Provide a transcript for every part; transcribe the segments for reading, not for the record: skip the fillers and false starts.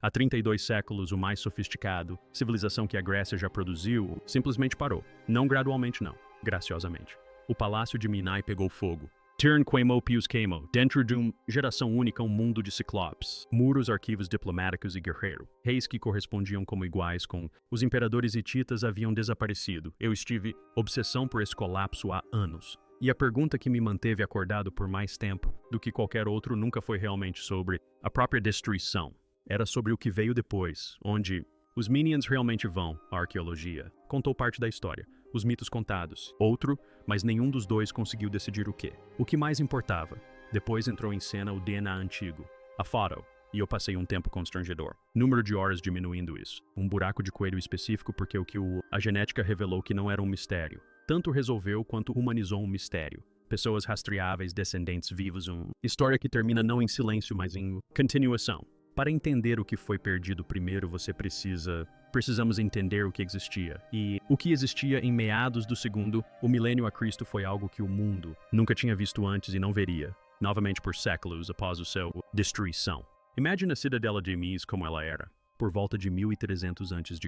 Há 32 séculos, o mais sofisticado, civilização que a Grécia já produziu, simplesmente parou. Não gradualmente, não. Graciosamente. O palácio de Minai pegou fogo. Turn queimou pius queimou, dentro de uma geração única, um mundo de ciclopes, muros, arquivos diplomáticos e guerreiro. Reis que correspondiam como iguais com os imperadores hititas haviam desaparecido. Eu estive obsessão por esse colapso há anos. E a pergunta que me manteve acordado por mais tempo do que qualquer outro nunca foi realmente sobre a própria destruição. Era sobre o que veio depois, onde os Minions realmente vão. A arqueologia contou parte da história. Os mitos contados. Outro, mas nenhum dos dois conseguiu decidir o quê. O que mais importava. Depois entrou em cena o DNA antigo, a foto, e eu passei um tempo constrangedor. Número de horas diminuindo isso. Um buraco de coelho específico porque a genética revelou que não era um mistério. Tanto resolveu quanto humanizou um mistério. Pessoas rastreáveis, descendentes vivos, uma história que termina não em silêncio, mas em continuação. Para entender o que foi perdido primeiro, precisamos entender o que existia. E o que existia em meados do segundo, o milênio a Cristo foi algo que o mundo nunca tinha visto antes e não veria, novamente por séculos após o seu destruição. Imagine a cidadela de Emis como ela era, por volta de 1300 a.C.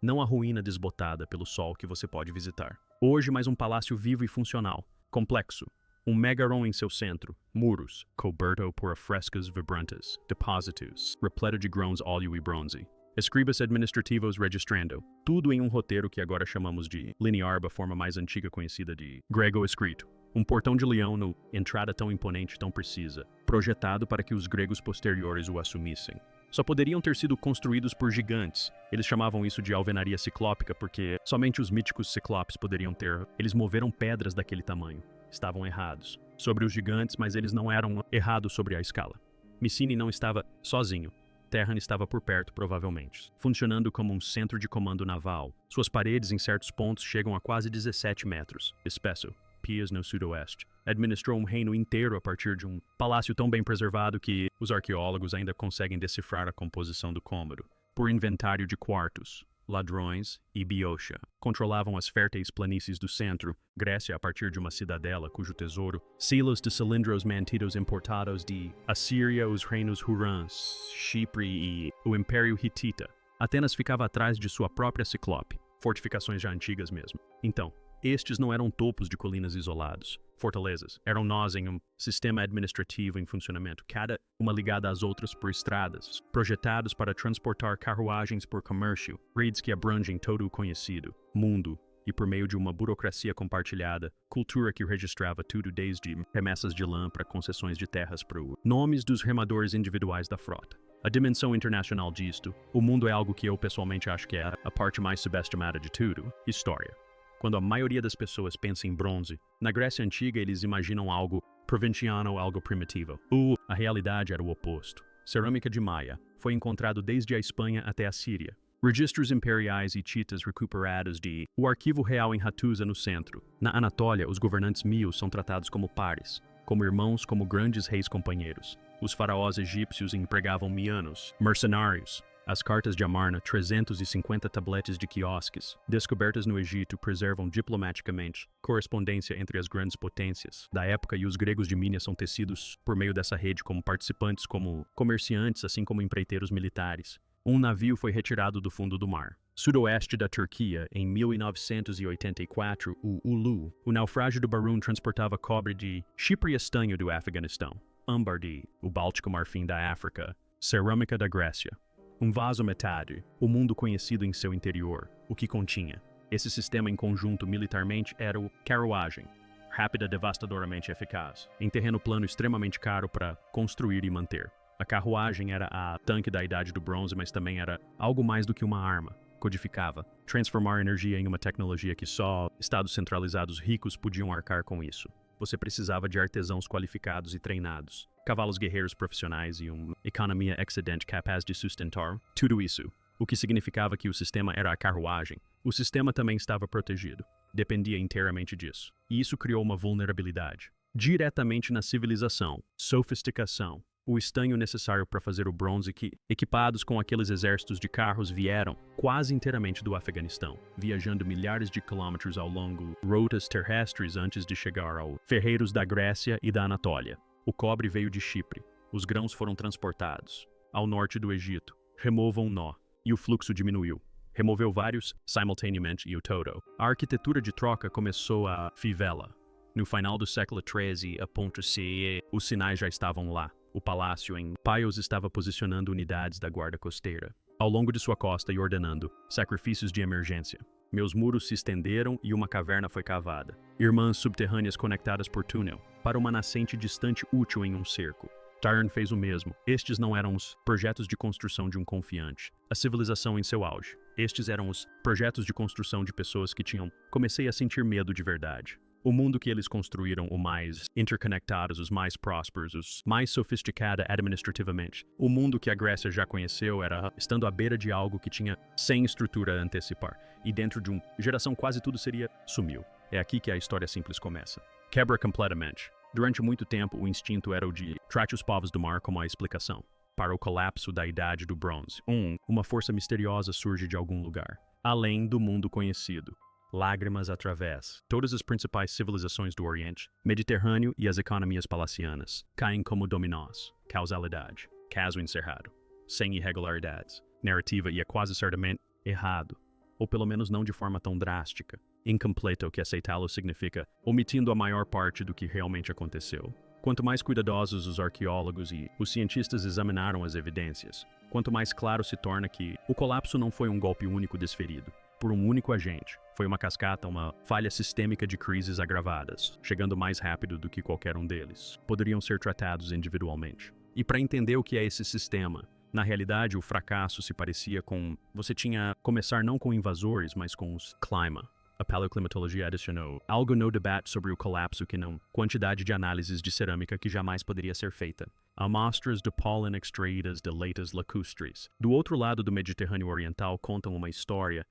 Não a ruína desbotada pelo sol que você pode visitar. Hoje, mais um palácio vivo e funcional, complexo. Um megaron em seu centro, muros, coberto por frescas vibrantes, depósitos, repleto de grãos óleo e bronze. Escribas administrativos registrando, tudo em um roteiro que agora chamamos de linear, da forma mais antiga conhecida de grego escrito. Um portão de leão no entrada tão imponente, tão precisa, projetado para que os gregos posteriores o assumissem. Só poderiam ter sido construídos por gigantes. Eles chamavam isso de alvenaria ciclópica porque somente os míticos ciclopes poderiam ter. Eles moveram pedras daquele tamanho. Estavam errados sobre os gigantes, mas eles não eram errados sobre a escala. Mycenae não estava sozinho. Terran estava por perto, provavelmente, funcionando como um centro de comando naval. Suas paredes, em certos pontos, chegam a quase 17 metros. Espesso. Pias no sudoeste. Administrou um reino inteiro a partir de um palácio tão bem preservado que os arqueólogos ainda conseguem decifrar a composição do cômodo. Por inventário de quartos, ladrões e Boeotia controlavam as férteis planícies do centro, Grécia a partir de uma cidadela cujo tesouro, silos de cilindros mantidos importados de Assíria, os reinos Hurrãs, Chipre e o Império Hitita. Atenas ficava atrás de sua própria Ciclope, fortificações já antigas mesmo. Então, estes não eram topos de colinas isolados, fortalezas. Eram nós em um sistema administrativo em funcionamento, cada uma ligada às outras por estradas, projetados para transportar carruagens por comércio, redes que abrangem todo o conhecido mundo, e por meio de uma burocracia compartilhada, cultura que registrava tudo desde remessas de lã para concessões de terras para nomes dos remadores individuais da frota. A dimensão internacional disto, o mundo é algo que eu pessoalmente acho que é a parte mais subestimada de tudo, história. Quando a maioria das pessoas pensa em bronze, na Grécia Antiga eles imaginam algo provinciano, algo primitivo. A realidade era o oposto. Cerâmica de Maia foi encontrado desde a Espanha até a Síria. Registros imperiais e hititas recuperados de o arquivo real em Hattusa no centro. Na Anatólia, os governantes mios são tratados como pares, como irmãos, como grandes reis companheiros. Os faraós egípcios empregavam mianos, mercenários. As cartas de Amarna, 350 tabletes de quiosques, descobertas no Egito, preservam diplomaticamente correspondência entre as grandes potências da época e os gregos de Minas são tecidos por meio dessa rede como participantes, como comerciantes, assim como empreiteiros militares. Um navio foi retirado do fundo do mar. Sudoeste da Turquia, em 1984, o Ulu. O naufrágio do Barun transportava cobre de Chipre e estanho do Afeganistão. Âmbar de o Báltico Marfim da África. Cerâmica da Grécia. Um vaso metade, o mundo conhecido em seu interior, o que continha. Esse sistema em conjunto militarmente era o carruagem, rápida, devastadoramente eficaz, em terreno plano extremamente caro para construir e manter. A carruagem era a tanque da Idade do Bronze, mas também era algo mais do que uma arma. Codificava, transformar energia em uma tecnologia que só estados centralizados ricos podiam arcar com isso. Você precisava de artesãos qualificados e treinados, cavalos guerreiros profissionais e uma economia excedente capaz de sustentar tudo isso, o que significava que o sistema era a carruagem. O sistema também estava protegido, dependia inteiramente disso, e isso criou uma vulnerabilidade. Diretamente na civilização, sofisticação, o estanho necessário para fazer o bronze que, equipados com aqueles exércitos de carros, vieram quase inteiramente do Afeganistão, viajando milhares de quilômetros ao longo de rotas terrestres antes de chegar aos ferreiros da Grécia e da Anatólia. O cobre veio de Chipre. Os grãos foram transportados ao norte do Egito, remova um nó, e o fluxo diminuiu. Removeu vários simultaneamente e o todo. A arquitetura de troca começou a fivela. No final do século XIII, a ponto C, os sinais já estavam lá. O palácio em Pios estava posicionando unidades da guarda costeira ao longo de sua costa e ordenando sacrifícios de emergência. Meus muros se estenderam e uma caverna foi cavada. Irmãs subterrâneas conectadas por túnel para uma nascente distante útil em um cerco. Tyrion fez o mesmo. Estes não eram os projetos de construção de um confiante. A civilização em seu auge. Estes eram os projetos de construção de pessoas que tinham... Comecei a sentir medo de verdade. O mundo que eles construíram, o mais interconectados, os mais prósperos, os mais sofisticado administrativamente. O mundo que a Grécia já conheceu era estando à beira de algo que tinha sem estrutura a antecipar. E dentro de uma geração quase tudo sumiu. É aqui que a história simples começa. Quebra completamente. Durante muito tempo, o instinto era o de trate os povos do mar como a explicação para o colapso da Idade do Bronze. Uma força misteriosa surge de algum lugar, além do mundo conhecido. Lágrimas através. Todas as principais civilizações do Oriente, Mediterrâneo e as economias palacianas caem como dominós. Causalidade. Caso encerrado. Sem irregularidades. Narrativa e é quase certamente errado. Ou pelo menos não de forma tão drástica. Incompleto, que aceitá-lo significa omitindo a maior parte do que realmente aconteceu. Quanto mais cuidadosos os arqueólogos e os cientistas examinaram as evidências, quanto mais claro se torna que o colapso não foi um golpe único desferido por um único agente. Foi uma cascata, uma falha sistêmica de crises agravadas, chegando mais rápido do que qualquer um deles. Poderiam ser tratados individualmente. E para entender o que é esse sistema, na realidade o fracasso se parecia com... Você tinha começar não com invasores, mas com os clima. A paleoclimatologia adicionou algo no debate sobre o colapso que não quantidade de análises de cerâmica que jamais poderia ser feita. Amostras de pólen extraídas de leitas lacustres. Do outro lado do Mediterrâneo Oriental contam uma história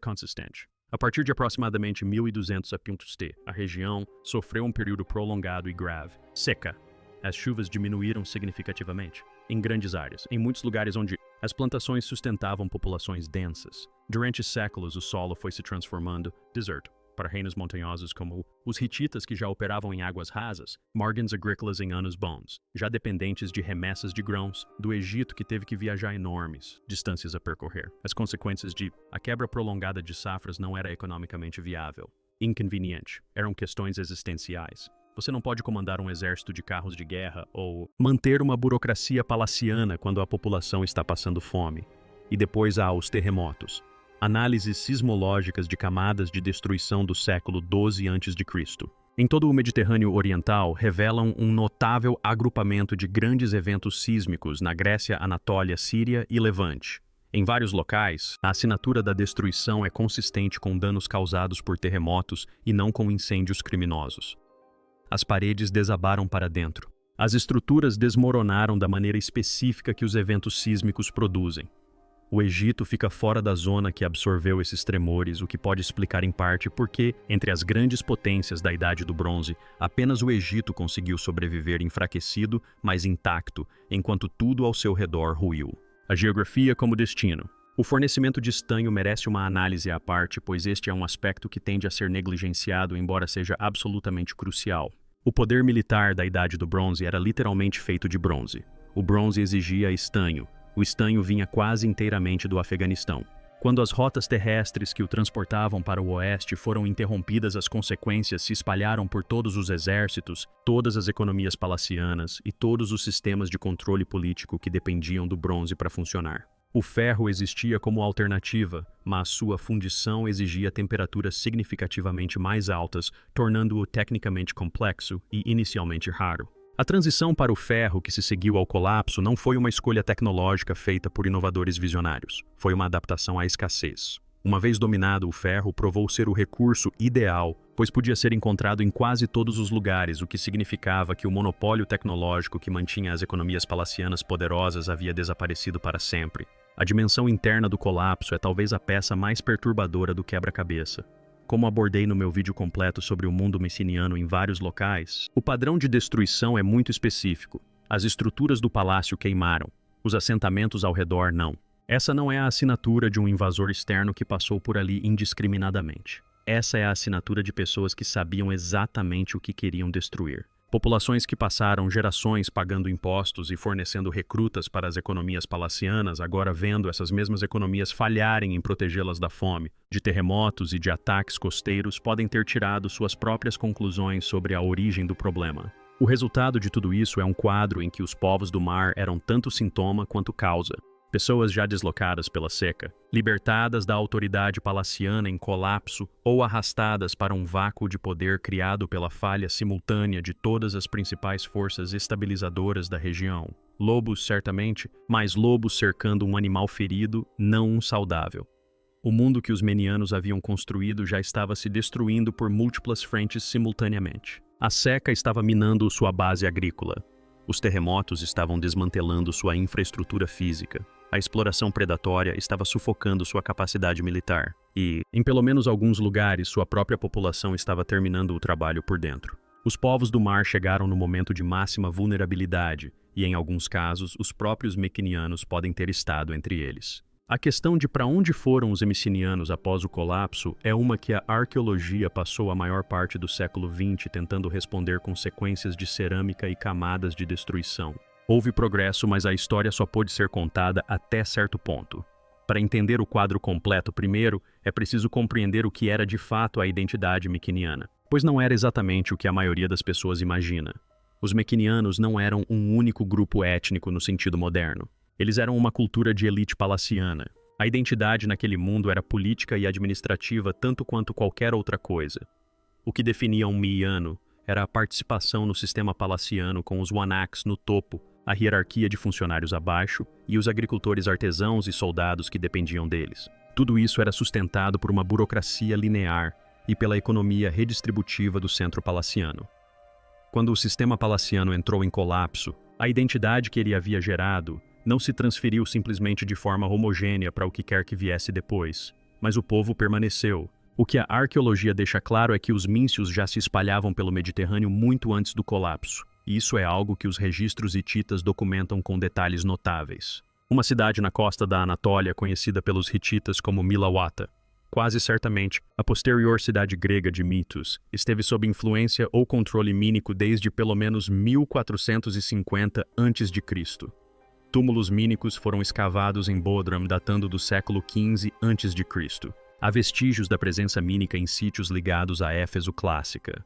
consistente. A partir de aproximadamente 1200 a.T., a região sofreu um período prolongado e grave. Seca. As chuvas diminuíram significativamente em grandes áreas, em muitos lugares onde as plantações sustentavam populações densas. Durante séculos, o solo foi se transformando deserto para reinos montanhosos como os hititas, que já operavam em águas rasas, margens agrícolas em anos bons, já dependentes de remessas de grãos, do Egito, que teve que viajar enormes distâncias a percorrer. As consequências de a quebra prolongada de safras não era economicamente viável. Inconveniente. Eram questões existenciais. Você não pode comandar um exército de carros de guerra ou manter uma burocracia palaciana quando a população está passando fome. E depois há os terremotos. Análises sismológicas de camadas de destruição do século XII a.C. em todo o Mediterrâneo Oriental revelam um notável agrupamento de grandes eventos sísmicos na Grécia, Anatólia, Síria e Levante. Em vários locais, a assinatura da destruição é consistente com danos causados por terremotos e não com incêndios criminosos. As paredes desabaram para dentro. As estruturas desmoronaram da maneira específica que os eventos sísmicos produzem. O Egito fica fora da zona que absorveu esses tremores, o que pode explicar em parte por que, entre as grandes potências da Idade do Bronze, apenas o Egito conseguiu sobreviver enfraquecido, mas intacto, enquanto tudo ao seu redor ruiu. A geografia como destino. O fornecimento de estanho merece uma análise à parte, pois este é um aspecto que tende a ser negligenciado, embora seja absolutamente crucial. O poder militar da Idade do Bronze era literalmente feito de bronze. O bronze exigia estanho. O estanho vinha quase inteiramente do Afeganistão. Quando as rotas terrestres que o transportavam para o oeste foram interrompidas, as consequências se espalharam por todos os exércitos, todas as economias palacianas e todos os sistemas de controle político que dependiam do bronze para funcionar. O ferro existia como alternativa, mas sua fundição exigia temperaturas significativamente mais altas, tornando-o tecnicamente complexo e inicialmente raro. A transição para o ferro que se seguiu ao colapso não foi uma escolha tecnológica feita por inovadores visionários. Foi uma adaptação à escassez. Uma vez dominado, o ferro provou ser o recurso ideal, pois podia ser encontrado em quase todos os lugares, o que significava que o monopólio tecnológico que mantinha as economias palacianas poderosas havia desaparecido para sempre. A dimensão interna do colapso é talvez a peça mais perturbadora do quebra-cabeça. Como abordei no meu vídeo completo sobre o mundo messiniano em vários locais, o padrão de destruição é muito específico. As estruturas do palácio queimaram, os assentamentos ao redor não. Essa não é a assinatura de um invasor externo que passou por ali indiscriminadamente. Essa é a assinatura de pessoas que sabiam exatamente o que queriam destruir. Populações que passaram gerações pagando impostos e fornecendo recrutas para as economias palacianas, agora vendo essas mesmas economias falharem em protegê-las da fome, de terremotos e de ataques costeiros, podem ter tirado suas próprias conclusões sobre a origem do problema. O resultado de tudo isso é um quadro em que os povos do mar eram tanto sintoma quanto causa. Pessoas já deslocadas pela seca, libertadas da autoridade palaciana em colapso ou arrastadas para um vácuo de poder criado pela falha simultânea de todas as principais forças estabilizadoras da região. Lobos, certamente, mas lobos cercando um animal ferido, não um saudável. O mundo que os menianos haviam construído já estava se destruindo por múltiplas frentes simultaneamente. A seca estava minando sua base agrícola. Os terremotos estavam desmantelando sua infraestrutura física. A exploração predatória estava sufocando sua capacidade militar. E, em pelo menos alguns lugares, sua própria população estava terminando o trabalho por dentro. Os povos do mar chegaram no momento de máxima vulnerabilidade, e em alguns casos, os próprios mequinianos podem ter estado entre eles. A questão de para onde foram os emicinianos após o colapso é uma que a arqueologia passou a maior parte do século XX tentando responder com sequências de cerâmica e camadas de destruição. Houve progresso, mas a história só pôde ser contada até certo ponto. Para entender o quadro completo primeiro, é preciso compreender o que era de fato a identidade mequiniana, pois não era exatamente o que a maioria das pessoas imagina. Os mequinianos não eram um único grupo étnico no sentido moderno. Eles eram uma cultura de elite palaciana. A identidade naquele mundo era política e administrativa tanto quanto qualquer outra coisa. O que definia um miiano era a participação no sistema palaciano com os wanaks no topo, a hierarquia de funcionários abaixo e os agricultores artesãos e soldados que dependiam deles. Tudo isso era sustentado por uma burocracia linear e pela economia redistributiva do centro palaciano. Quando o sistema palaciano entrou em colapso, a identidade que ele havia gerado não se transferiu simplesmente de forma homogênea para o que quer que viesse depois, mas o povo permaneceu. O que a arqueologia deixa claro é que os míncios já se espalhavam pelo Mediterrâneo muito antes do colapso. E isso é algo que os registros hititas documentam com detalhes notáveis. Uma cidade na costa da Anatólia conhecida pelos hititas como Milawata. Quase certamente, a posterior cidade grega de Mitos esteve sob influência ou controle mínico desde pelo menos 1450 a.C. Túmulos mínicos foram escavados em Bodrum datando do século XV a.C. Há vestígios da presença mínica em sítios ligados a Éfeso clássica.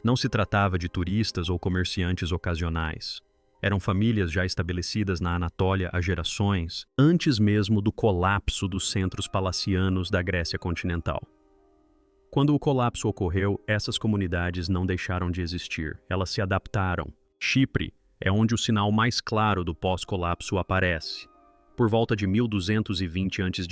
Não se tratava de turistas ou comerciantes ocasionais. Eram famílias já estabelecidas na Anatólia há gerações, antes mesmo do colapso dos centros palacianos da Grécia continental. Quando o colapso ocorreu, essas comunidades não deixaram de existir, elas se adaptaram. Chipre é onde o sinal mais claro do pós-colapso aparece. Por volta de 1220 a.C.,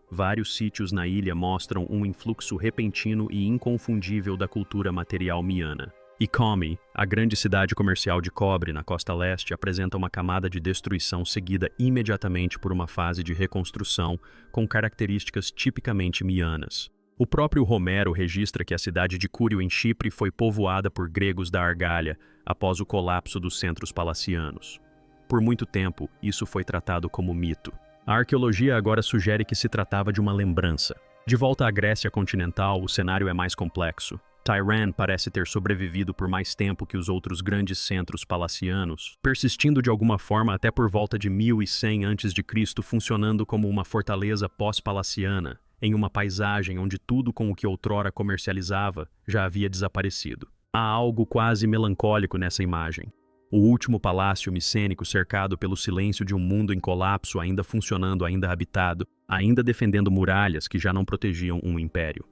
vários sítios na ilha mostram um influxo repentino e inconfundível da cultura material miana. Icôme, a grande cidade comercial de cobre na costa leste, apresenta uma camada de destruição seguida imediatamente por uma fase de reconstrução com características tipicamente mianas. O próprio Homero registra que a cidade de Cúrio em Chipre foi povoada por gregos da Argália após o colapso dos centros palacianos. Por muito tempo, isso foi tratado como mito. A arqueologia agora sugere que se tratava de uma lembrança. De volta à Grécia continental, o cenário é mais complexo. Tirana parece ter sobrevivido por mais tempo que os outros grandes centros palacianos, persistindo de alguma forma até por volta de 1100 a.C., funcionando como uma fortaleza pós-palaciana, em uma paisagem onde tudo com o que outrora comercializava já havia desaparecido. Há algo quase melancólico nessa imagem. O último palácio micênico cercado pelo silêncio de um mundo em colapso, ainda funcionando, ainda habitado, ainda defendendo muralhas que já não protegiam um império.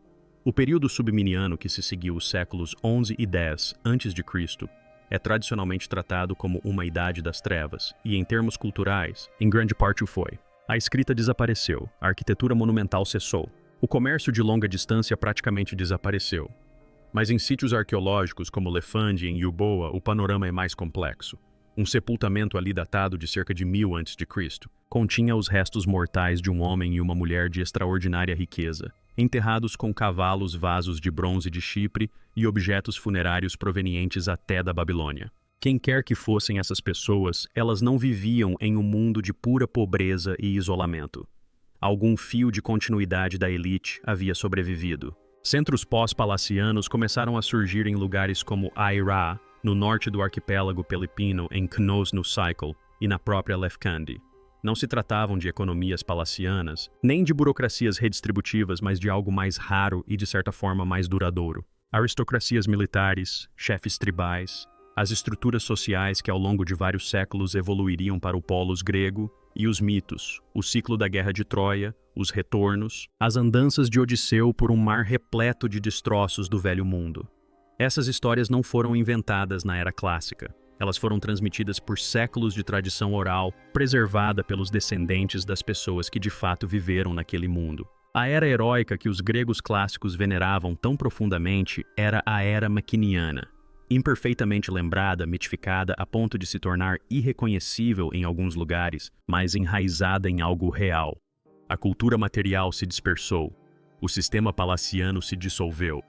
O período subminiano que se seguiu os séculos 11 e 10 a.C. é tradicionalmente tratado como uma idade das trevas, e em termos culturais, em grande parte o foi. A escrita desapareceu, a arquitetura monumental cessou, o comércio de longa distância praticamente desapareceu. Mas em sítios arqueológicos como Lefandi, em Euboea, o panorama é mais complexo. Um sepultamento ali datado de cerca de 1000 a.C. continha os restos mortais de um homem e uma mulher de extraordinária riqueza, enterrados com cavalos, vasos de bronze de Chipre e objetos funerários provenientes até da Babilônia. Quem quer que fossem essas pessoas, elas não viviam em um mundo de pura pobreza e isolamento. Algum fio de continuidade da elite havia sobrevivido. Centros pós-palacianos começaram a surgir em lugares como Aira, no norte do arquipélago filipino em Canoes no Cycle e na própria Lefkandi. Não se tratavam de economias palacianas, nem de burocracias redistributivas, mas de algo mais raro e, de certa forma, mais duradouro. Aristocracias militares, chefes tribais, as estruturas sociais que ao longo de vários séculos evoluiriam para o polos grego, e os mitos, o ciclo da Guerra de Troia, os retornos, as andanças de Odisseu por um mar repleto de destroços do velho mundo. Essas histórias não foram inventadas na era clássica. Elas foram transmitidas por séculos de tradição oral, preservada pelos descendentes das pessoas que de fato viveram naquele mundo. A era heróica que os gregos clássicos veneravam tão profundamente era a era maquiniana. Imperfeitamente lembrada, mitificada a ponto de se tornar irreconhecível em alguns lugares, mas enraizada em algo real. A cultura material se dispersou, o sistema palaciano se dissolveu,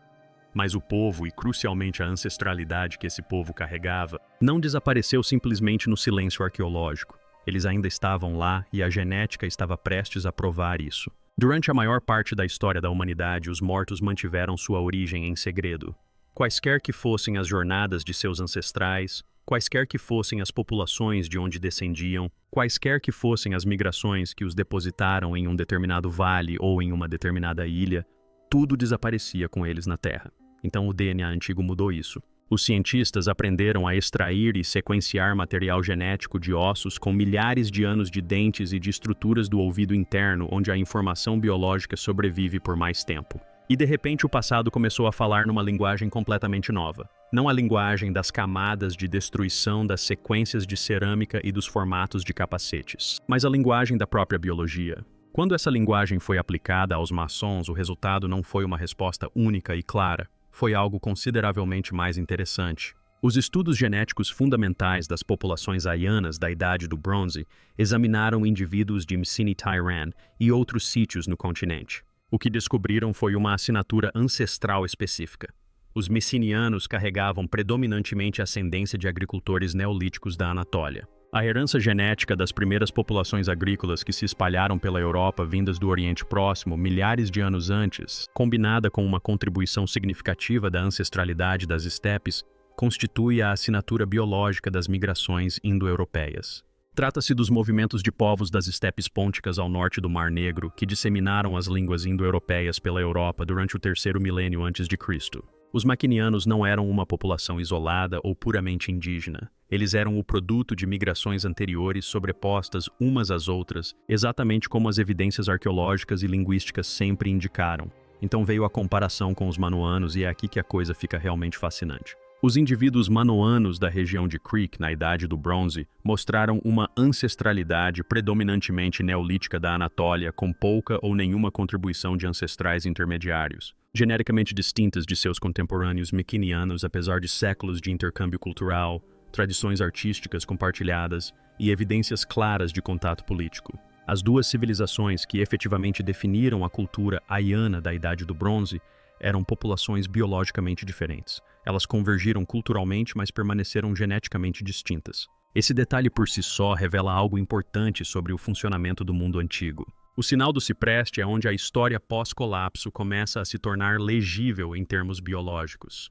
mas o povo e, crucialmente, a ancestralidade que esse povo carregava, não desapareceu simplesmente no silêncio arqueológico. Eles ainda estavam lá e a genética estava prestes a provar isso. Durante a maior parte da história da humanidade, os mortos mantiveram sua origem em segredo. Quaisquer que fossem as jornadas de seus ancestrais, quaisquer que fossem as populações de onde descendiam, quaisquer que fossem as migrações que os depositaram em um determinado vale ou em uma determinada ilha, tudo desaparecia com eles na Terra. Então o DNA antigo mudou isso. Os cientistas aprenderam a extrair e sequenciar material genético de ossos com milhares de anos de dentes e de estruturas do ouvido interno, onde a informação biológica sobrevive por mais tempo. E de repente o passado começou a falar numa linguagem completamente nova. Não a linguagem das camadas de destruição das sequências de cerâmica e dos formatos de capacetes, mas a linguagem da própria biologia. Quando essa linguagem foi aplicada aos maçons, o resultado não foi uma resposta única e clara. Foi algo consideravelmente mais interessante. Os estudos genéticos fundamentais das populações haianas da Idade do Bronze examinaram indivíduos de Mcini-Tyran e outros sítios no continente. O que descobriram foi uma assinatura ancestral específica. Os messinianos carregavam predominantemente a ascendência de agricultores neolíticos da Anatólia. A herança genética das primeiras populações agrícolas que se espalharam pela Europa vindas do Oriente Próximo milhares de anos antes, combinada com uma contribuição significativa da ancestralidade das estepes, constitui a assinatura biológica das migrações indo-europeias. Trata-se dos movimentos de povos das estepes pônticas ao norte do Mar Negro que disseminaram as línguas indo-europeias pela Europa durante o terceiro milênio antes de Cristo. Os maquinianos não eram uma população isolada ou puramente indígena. Eles eram o produto de migrações anteriores sobrepostas umas às outras, exatamente como as evidências arqueológicas e linguísticas sempre indicaram. Então veio a comparação com os manoanos e é aqui que a coisa fica realmente fascinante. Os indivíduos manoanos da região de Creek, na Idade do Bronze, mostraram uma ancestralidade predominantemente neolítica da Anatólia, com pouca ou nenhuma contribuição de ancestrais intermediários, genericamente distintas de seus contemporâneos miquinianos, apesar de séculos de intercâmbio cultural, tradições artísticas compartilhadas e evidências claras de contato político. As duas civilizações que efetivamente definiram a cultura haiana da Idade do Bronze eram populações biologicamente diferentes. Elas convergiram culturalmente, mas permaneceram geneticamente distintas. Esse detalhe por si só revela algo importante sobre o funcionamento do mundo antigo. O sinal do cipreste é onde a história pós-colapso começa a se tornar legível em termos biológicos.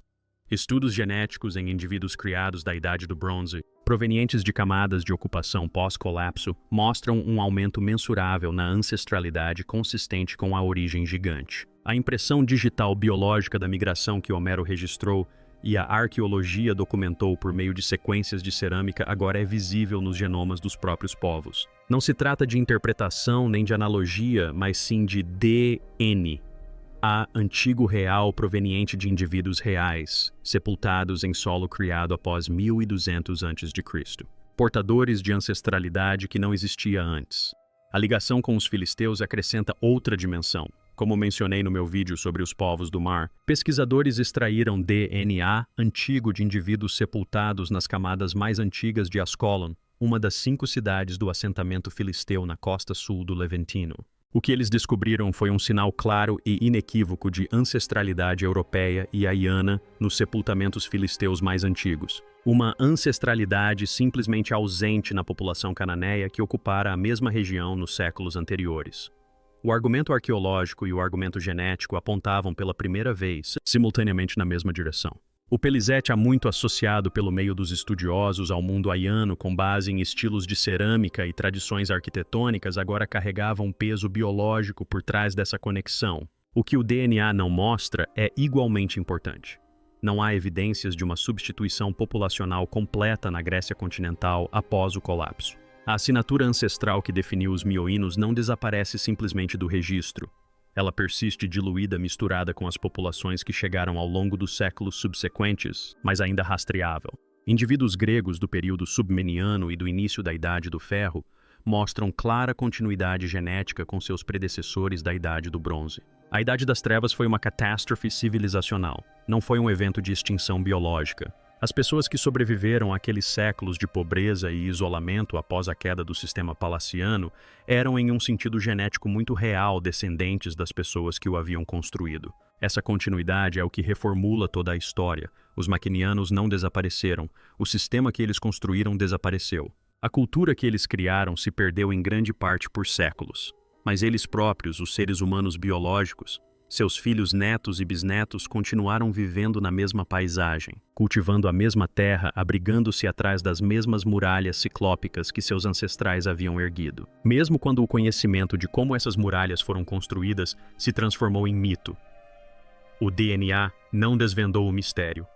Estudos genéticos em indivíduos criados da Idade do Bronze, provenientes de camadas de ocupação pós-colapso, mostram um aumento mensurável na ancestralidade consistente com a origem gigante. A impressão digital biológica da migração que Homero registrou e a arqueologia documentou por meio de sequências de cerâmica agora é visível nos genomas dos próprios povos. Não se trata de interpretação nem de analogia, mas sim de DNA. Antigo real proveniente de indivíduos reais, sepultados em solo criado após 1200 a.C., portadores de ancestralidade que não existia antes. A ligação com os filisteus acrescenta outra dimensão. Como mencionei no meu vídeo sobre os povos do mar, pesquisadores extraíram DNA antigo de indivíduos sepultados nas camadas mais antigas de Ascalon, uma das 5 cidades do assentamento filisteu na costa sul do Levantino. O que eles descobriram foi um sinal claro e inequívoco de ancestralidade europeia e haiana nos sepultamentos filisteus mais antigos. Uma ancestralidade simplesmente ausente na população cananeia que ocupara a mesma região nos séculos anteriores. O argumento arqueológico e o argumento genético apontavam pela primeira vez, simultaneamente na mesma direção. O Pelizete é muito associado pelo meio dos estudiosos ao mundo haiano com base em estilos de cerâmica e tradições arquitetônicas agora carregavam um peso biológico por trás dessa conexão. O que o DNA não mostra é igualmente importante. Não há evidências de uma substituição populacional completa na Grécia continental após o colapso. A assinatura ancestral que definiu os mioínos não desaparece simplesmente do registro. Ela persiste diluída misturada com as populações que chegaram ao longo dos séculos subsequentes, mas ainda rastreável. Indivíduos gregos do período submeniano e do início da Idade do Ferro mostram clara continuidade genética com seus predecessores da Idade do Bronze. A Idade das Trevas foi uma catástrofe civilizacional, não foi um evento de extinção biológica. As pessoas que sobreviveram àqueles séculos de pobreza e isolamento após a queda do sistema palaciano eram, em um sentido genético muito real, descendentes das pessoas que o haviam construído. Essa continuidade é o que reformula toda a história. Os maquinianos não desapareceram, o sistema que eles construíram desapareceu. A cultura que eles criaram se perdeu em grande parte por séculos. Mas eles próprios, os seres humanos biológicos, seus filhos, netos e bisnetos continuaram vivendo na mesma paisagem, cultivando a mesma terra, abrigando-se atrás das mesmas muralhas ciclópicas que seus ancestrais haviam erguido. Mesmo quando o conhecimento de como essas muralhas foram construídas se transformou em mito. O DNA não desvendou o mistério.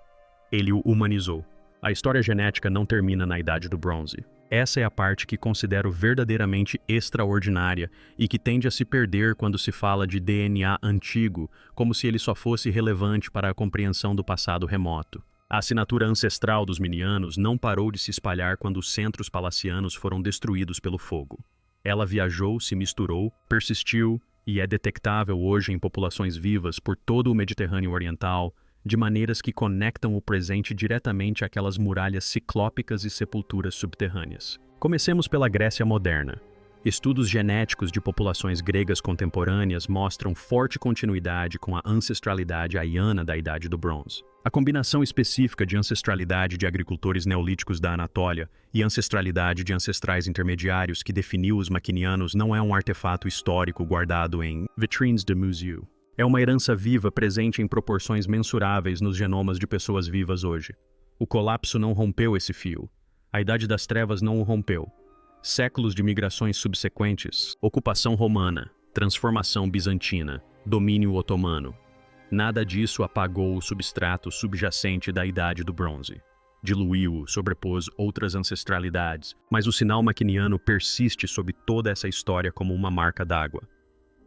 Ele o humanizou. A história genética não termina na Idade do Bronze. Essa é a parte que considero verdadeiramente extraordinária e que tende a se perder quando se fala de DNA antigo, como se ele só fosse relevante para a compreensão do passado remoto. A assinatura ancestral dos minianos não parou de se espalhar quando os centros palacianos foram destruídos pelo fogo. Ela viajou, se misturou, persistiu e é detectável hoje em populações vivas por todo o Mediterrâneo Oriental, de maneiras que conectam o presente diretamente àquelas muralhas ciclópicas e sepulturas subterrâneas. Comecemos pela Grécia moderna. Estudos genéticos de populações gregas contemporâneas mostram forte continuidade com a ancestralidade haiana da Idade do Bronze. A combinação específica de ancestralidade de agricultores neolíticos da Anatólia e ancestralidade de ancestrais intermediários que definiu os maquinianos não é um artefato histórico guardado em vitrines de museu. É uma herança viva presente em proporções mensuráveis nos genomas de pessoas vivas hoje. O colapso não rompeu esse fio. A Idade das Trevas não o rompeu. Séculos de migrações subsequentes, ocupação romana, transformação bizantina, domínio otomano. Nada disso apagou o substrato subjacente da Idade do Bronze. Diluiu-o, sobrepôs outras ancestralidades, mas o sinal maquiniano persiste sob toda essa história como uma marca d'água.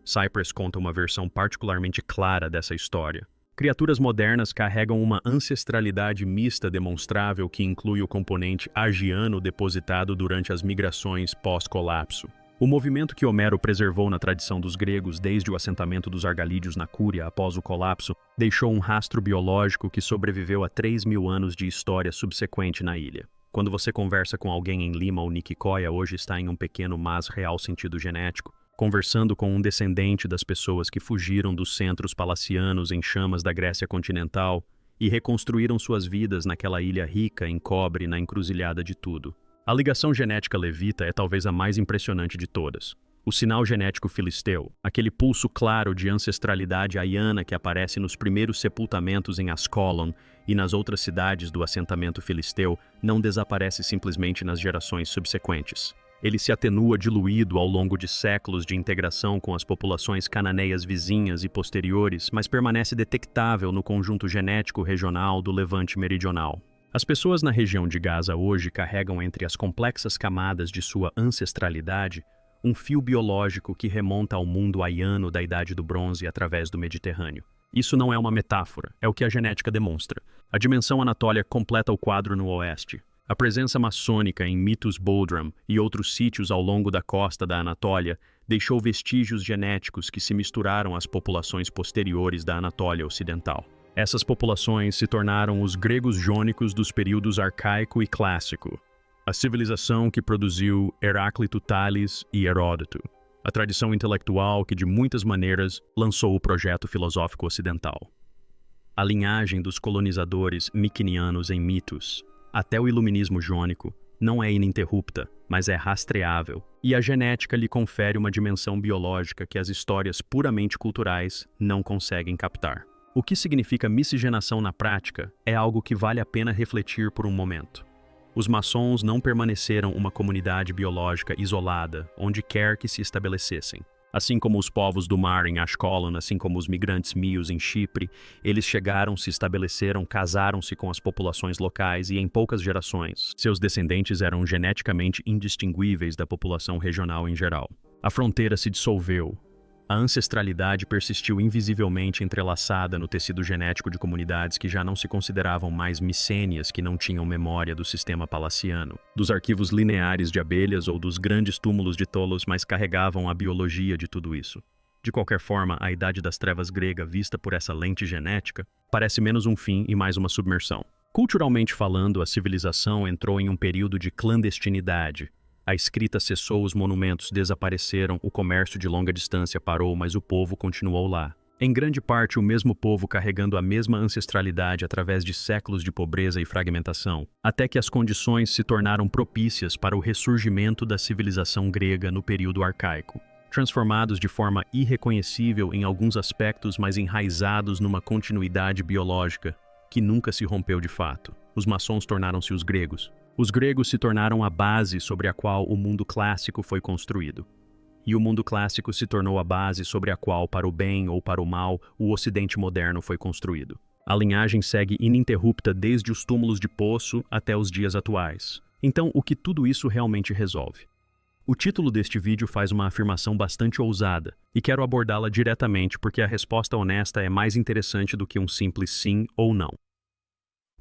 Cypress conta uma versão particularmente clara dessa história. Criaturas modernas carregam uma ancestralidade mista demonstrável que inclui o componente agiano depositado durante as migrações pós-colapso. O movimento que Homero preservou na tradição dos gregos desde o assentamento dos argalídeos na Cúria após o colapso deixou um rastro biológico que sobreviveu a 3.000 anos de história subsequente na ilha. Quando você conversa com alguém em Lima ou Niquicóia, hoje está em um pequeno mas real sentido genético, conversando com um descendente das pessoas que fugiram dos centros palacianos em chamas da Grécia continental e reconstruíram suas vidas naquela ilha rica em cobre na encruzilhada de tudo. A ligação genética levita é talvez a mais impressionante de todas. O sinal genético filisteu, aquele pulso claro de ancestralidade haiana que aparece nos primeiros sepultamentos em Ascalon e nas outras cidades do assentamento filisteu, não desaparece simplesmente nas gerações subsequentes. Ele se atenua diluído ao longo de séculos de integração com as populações cananeias vizinhas e posteriores, mas permanece detectável no conjunto genético regional do Levante Meridional. As pessoas na região de Gaza hoje carregam entre as complexas camadas de sua ancestralidade um fio biológico que remonta ao mundo haiano da Idade do Bronze através do Mediterrâneo. Isso não é uma metáfora, é o que a genética demonstra. A dimensão Anatólia completa o quadro no oeste. A presença maçônica em Mitos Bodrum e outros sítios ao longo da costa da Anatólia deixou vestígios genéticos que se misturaram às populações posteriores da Anatólia Ocidental. Essas populações se tornaram os gregos jônicos dos períodos arcaico e clássico, a civilização que produziu Heráclito, Tales e Heródoto, a tradição intelectual que de muitas maneiras lançou o projeto filosófico ocidental. A linhagem dos colonizadores miquinianos em Mitos, até o iluminismo jônico, não é ininterrupta, mas é rastreável, e a genética lhe confere uma dimensão biológica que as histórias puramente culturais não conseguem captar. O que significa miscigenação na prática é algo que vale a pena refletir por um momento. Os maçons não permaneceram uma comunidade biológica isolada, onde quer que se estabelecessem. Assim como os povos do mar em Ashkelon, assim como os migrantes mios em Chipre, eles chegaram, se estabeleceram, casaram-se com as populações locais e em poucas gerações, seus descendentes eram geneticamente indistinguíveis da população regional em geral. A fronteira se dissolveu. A ancestralidade persistiu invisivelmente entrelaçada no tecido genético de comunidades que já não se consideravam mais micênias, que não tinham memória do sistema palaciano, dos arquivos lineares de abelhas ou dos grandes túmulos de tolos, mas carregavam a biologia de tudo isso. De qualquer forma, a Idade das Trevas grega, vista por essa lente genética, parece menos um fim e mais uma submersão. Culturalmente falando, a civilização entrou em um período de clandestinidade. A escrita cessou, os monumentos desapareceram, o comércio de longa distância parou, mas o povo continuou lá. Em grande parte, o mesmo povo carregando a mesma ancestralidade através de séculos de pobreza e fragmentação, até que as condições se tornaram propícias para o ressurgimento da civilização grega no período arcaico. Transformados de forma irreconhecível em alguns aspectos, mas enraizados numa continuidade biológica que nunca se rompeu de fato. Os maçons tornaram-se os gregos. Os gregos se tornaram a base sobre a qual o mundo clássico foi construído. E o mundo clássico se tornou a base sobre a qual, para o bem ou para o mal, o Ocidente moderno foi construído. A linhagem segue ininterrupta desde os túmulos de Poço até os dias atuais. Então, o que tudo isso realmente resolve? O título deste vídeo faz uma afirmação bastante ousada, e quero abordá-la diretamente porque a resposta honesta é mais interessante do que um simples sim ou não.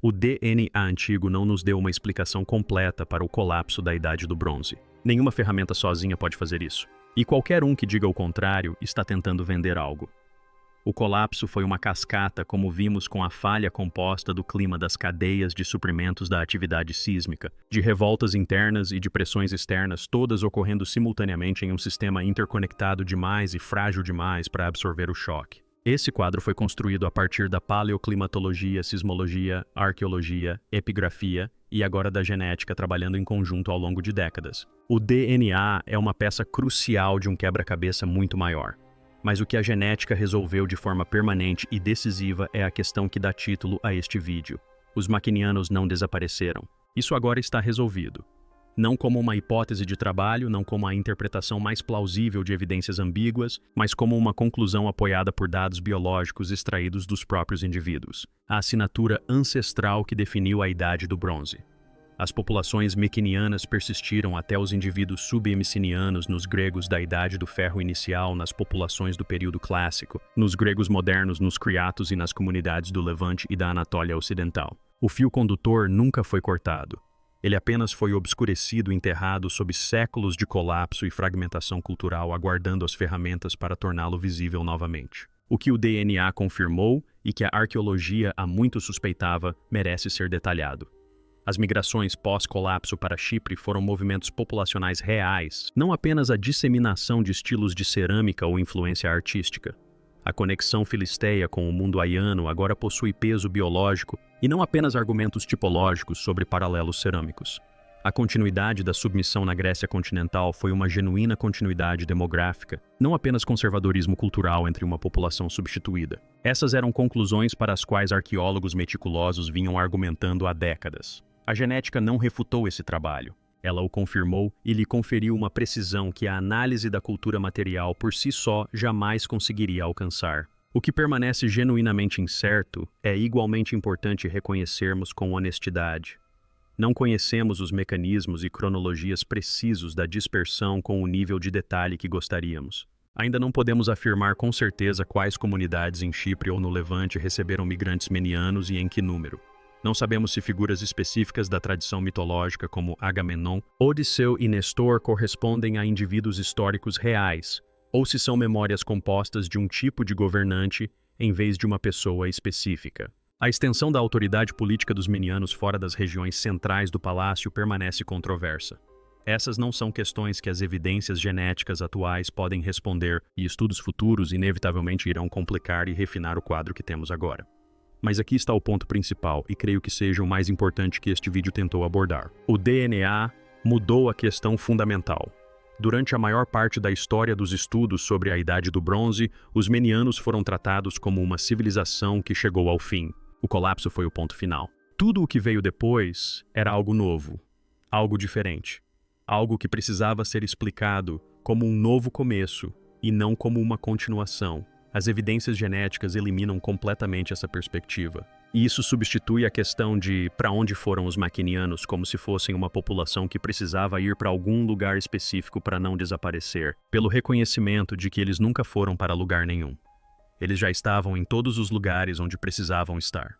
O DNA antigo não nos deu uma explicação completa para o colapso da Idade do Bronze. Nenhuma ferramenta sozinha pode fazer isso. E qualquer um que diga o contrário está tentando vender algo. O colapso foi uma cascata, como vimos com a falha composta do clima das cadeias de suprimentos da atividade sísmica, de revoltas internas e de pressões externas, todas ocorrendo simultaneamente em um sistema interconectado demais e frágil demais para absorver o choque. Esse quadro foi construído a partir da paleoclimatologia, sismologia, arqueologia, epigrafia e agora da genética, trabalhando em conjunto ao longo de décadas. O DNA é uma peça crucial de um quebra-cabeça muito maior. Mas o que a genética resolveu de forma permanente e decisiva é a questão que dá título a este vídeo. Os maquinianos não desapareceram. Isso agora está resolvido. Não como uma hipótese de trabalho, não como a interpretação mais plausível de evidências ambíguas, mas como uma conclusão apoiada por dados biológicos extraídos dos próprios indivíduos. A assinatura ancestral que definiu a Idade do Bronze. As populações mequinianas persistiram até os indivíduos subemicinianos nos gregos da Idade do Ferro inicial, nas populações do período clássico, nos gregos modernos, nos criatos e nas comunidades do Levante e da Anatólia Ocidental. O fio condutor nunca foi cortado. Ele apenas foi obscurecido e enterrado sob séculos de colapso e fragmentação cultural, aguardando as ferramentas para torná-lo visível novamente. O que o DNA confirmou e que a arqueologia há muito suspeitava merece ser detalhado. As migrações pós-colapso para Chipre foram movimentos populacionais reais, não apenas a disseminação de estilos de cerâmica ou influência artística. A conexão filisteia com o mundo haiano agora possui peso biológico e não apenas argumentos tipológicos sobre paralelos cerâmicos. A continuidade da submissão na Grécia continental foi uma genuína continuidade demográfica, não apenas conservadorismo cultural entre uma população substituída. Essas eram conclusões para as quais arqueólogos meticulosos vinham argumentando há décadas. A genética não refutou esse trabalho. Ela o confirmou e lhe conferiu uma precisão que a análise da cultura material por si só jamais conseguiria alcançar. O que permanece genuinamente incerto é igualmente importante reconhecermos com honestidade. Não conhecemos os mecanismos e cronologias precisos da dispersão com o nível de detalhe que gostaríamos. Ainda não podemos afirmar com certeza quais comunidades em Chipre ou no Levante receberam migrantes menianos e em que número. Não sabemos se figuras específicas da tradição mitológica como Agamenon, Odisseu e Nestor correspondem a indivíduos históricos reais, ou se são memórias compostas de um tipo de governante em vez de uma pessoa específica. A extensão da autoridade política dos menianos fora das regiões centrais do palácio permanece controversa. Essas não são questões que as evidências genéticas atuais podem responder, e estudos futuros inevitavelmente irão complicar e refinar o quadro que temos agora. Mas aqui está o ponto principal, e creio que seja o mais importante que este vídeo tentou abordar. O DNA mudou a questão fundamental. Durante a maior parte da história dos estudos sobre a Idade do Bronze, os Menianos foram tratados como uma civilização que chegou ao fim. O colapso foi o ponto final. Tudo o que veio depois era algo novo, algo diferente, algo que precisava ser explicado como um novo começo e não como uma continuação. As evidências genéticas eliminam completamente essa perspectiva. E isso substitui a questão de para onde foram os Maquinianos como se fossem uma população que precisava ir para algum lugar específico para não desaparecer, pelo reconhecimento de que eles nunca foram para lugar nenhum. Eles já estavam em todos os lugares onde precisavam estar.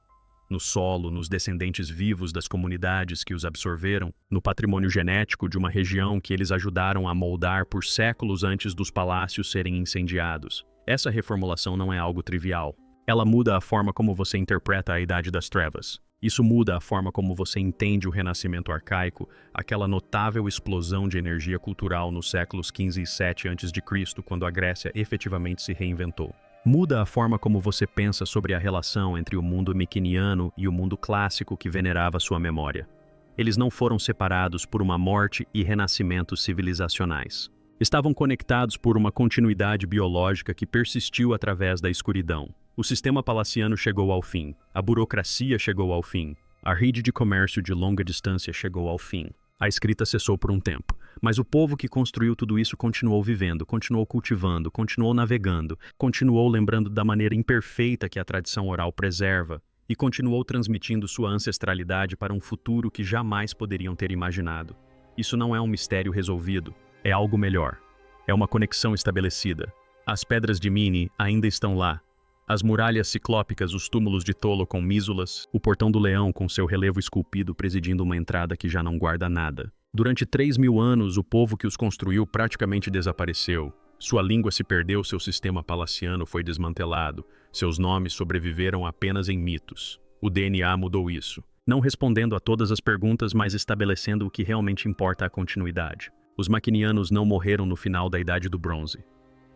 No solo, nos descendentes vivos das comunidades que os absorveram, no patrimônio genético de uma região que eles ajudaram a moldar por séculos antes dos palácios serem incendiados. Essa reformulação não é algo trivial. Ela muda a forma como você interpreta a Idade das Trevas. Isso muda a forma como você entende o Renascimento arcaico, aquela notável explosão de energia cultural nos séculos XV e VII a.C., quando a Grécia efetivamente se reinventou. Muda a forma como você pensa sobre a relação entre o mundo miquiniano e o mundo clássico que venerava sua memória. Eles não foram separados por uma morte e renascimentos civilizacionais. Estavam conectados por uma continuidade biológica que persistiu através da escuridão. O sistema palaciano chegou ao fim, a burocracia chegou ao fim, a rede de comércio de longa distância chegou ao fim. A escrita cessou por um tempo, mas o povo que construiu tudo isso continuou vivendo, continuou cultivando, continuou navegando, continuou lembrando da maneira imperfeita que a tradição oral preserva e continuou transmitindo sua ancestralidade para um futuro que jamais poderiam ter imaginado. Isso não é um mistério resolvido, é algo melhor. É uma conexão estabelecida. As pedras de Mini ainda estão lá. As muralhas ciclópicas, os túmulos de tolo com mísulas, o portão do leão com seu relevo esculpido presidindo uma entrada que já não guarda nada. Durante 3.000 anos, o povo que os construiu praticamente desapareceu. Sua língua se perdeu, seu sistema palaciano foi desmantelado, seus nomes sobreviveram apenas em mitos. O DNA mudou isso, não respondendo a todas as perguntas, mas estabelecendo o que realmente importa a continuidade. Os Maquinianos não morreram no final da Idade do Bronze.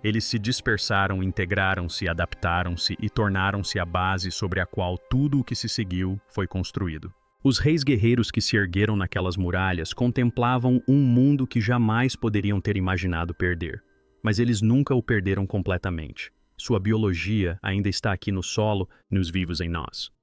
Eles se dispersaram, integraram-se, adaptaram-se e tornaram-se a base sobre a qual tudo o que se seguiu foi construído. Os reis guerreiros que se ergueram naquelas muralhas contemplavam um mundo que jamais poderiam ter imaginado perder. Mas eles nunca o perderam completamente. Sua biologia ainda está aqui no solo, nos vivos em nós.